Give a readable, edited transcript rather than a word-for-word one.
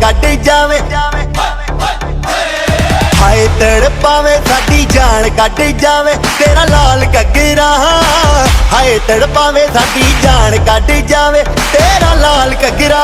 ਕੱਢ ਜਾਵੇ। ਹਾਏ ਤੜਪਾਵੇ ਸਾਡੀ ਜਾਨ ਕੱਢ ਜਾਵੇ ਤੇਰਾ ਲਾਲ ਘੱਗਰਾ। ਹਾਏ ਤੜਪਾਵੇ ਸਾਡੀ ਜਾਨ ਕੱਢ ਜਾਵੇ ਤੇਰਾ ਲਾਲ ਘੱਗਰਾ।